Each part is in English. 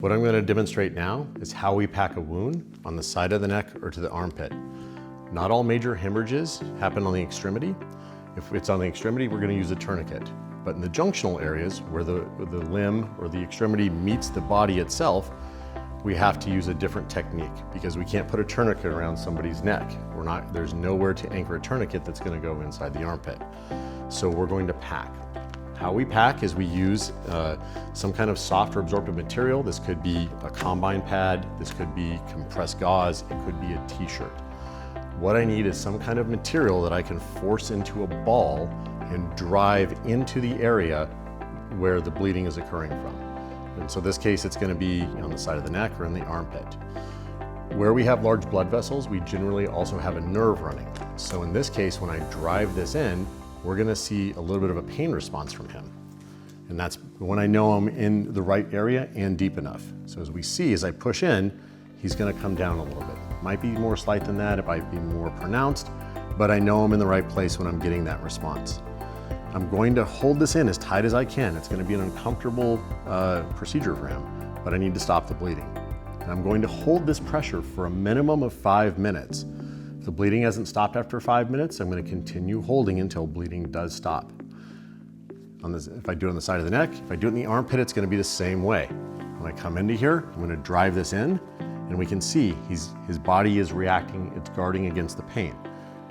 What I'm going to demonstrate now is how we pack a wound on the side of the neck or to the armpit. Not all major hemorrhages happen on the extremity. If it's on the extremity, we're going to use a tourniquet. But in the junctional areas where the limb or the extremity meets the body itself, we have to use a different technique because we can't put a tourniquet around somebody's neck. There's nowhere to anchor a tourniquet that's going to go inside the armpit. So we're going to pack. How we pack is we use some kind of soft or absorptive material. This could be a combine pad, this could be compressed gauze, it could be a t-shirt. What I need is some kind of material that I can force into a ball and drive into the area where the bleeding is occurring from. And so in this case, it's going to be on the side of the neck or in the armpit. Where we have large blood vessels, we generally also have a nerve running. So in this case, when I drive this in, we're going to see a little bit of a pain response from him. And that's when I know I'm in the right area and deep enough. So as we see, as I push in, he's going to come down a little bit. Might be more slight than that, it might be more pronounced, but I know I'm in the right place when I'm getting that response. I'm going to hold this in as tight as I can. It's going to be an uncomfortable procedure for him, but I need to stop the bleeding. And I'm going to hold this pressure for a minimum of 5 minutes. If the bleeding hasn't stopped after 5 minutes, I'm going to continue holding until bleeding does stop. If I do it on the side of the neck, if I do it in the armpit, it's going to be the same way. When I come into here, I'm going to drive this in, and we can see his body is reacting, it's guarding against the pain.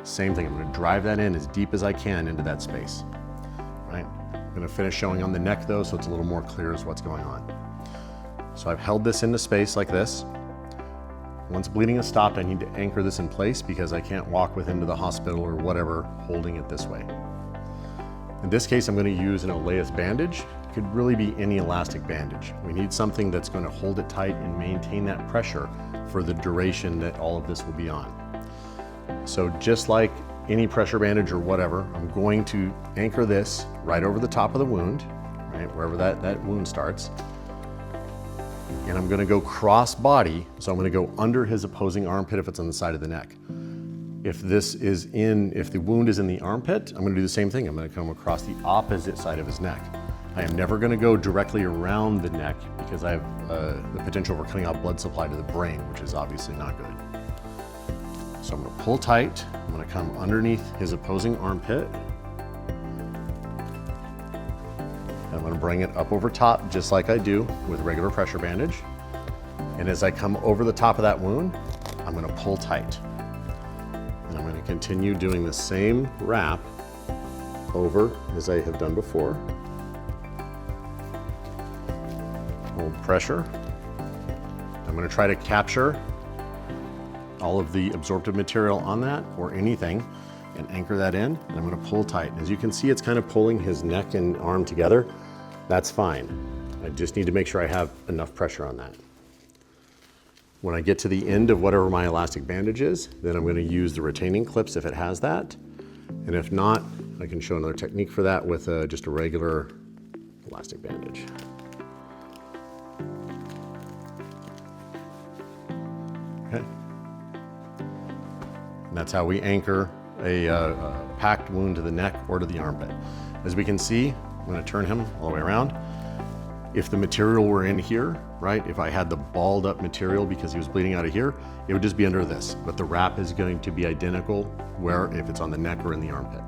Same thing, I'm going to drive that in as deep as I can into that space. Right? I'm going to finish showing on the neck though, so it's a little more clear as what's going on. So I've held this into space like this. Once bleeding has stopped, I need to anchor this in place because I can't walk with him to the hospital or whatever holding it this way. In this case, I'm going to use an Olaus bandage. It could really be any elastic bandage. We need something that's going to hold it tight and maintain that pressure for the duration that all of this will be on. So just like any pressure bandage or whatever, I'm going to anchor this right over the top of the wound, right, wherever that wound starts. And I'm going to go cross body, so I'm going to go under his opposing armpit if it's on the side of the neck. If the wound is in the armpit, I'm going to do the same thing. I'm going to come across the opposite side of his neck. I am never going to go directly around the neck because I have the potential for cutting off blood supply to the brain, which is obviously not good. So I'm going to pull tight. I'm going to come underneath his opposing armpit. I'm going to bring it up over top just like I do with regular pressure bandage. And as I come over the top of that wound, I'm going to pull tight. And I'm going to continue doing the same wrap over as I have done before. Hold pressure. I'm going to try to capture all of the absorptive material on that or anything and anchor that in, and I'm going to pull tight. As you can see, it's kind of pulling his neck and arm together. That's fine. I just need to make sure I have enough pressure on that. When I get to the end of whatever my elastic bandage is, then I'm going to use the retaining clips if it has that. And if not, I can show another technique for that with just a regular elastic bandage. Okay. And that's how we anchor a packed wound to the neck or to the armpit. As we can see, I'm going to turn him all the way around. If the material were in here, right, if I had the balled up material because he was bleeding out of here, it would just be under this. But the wrap is going to be identical if it's on the neck or in the armpit.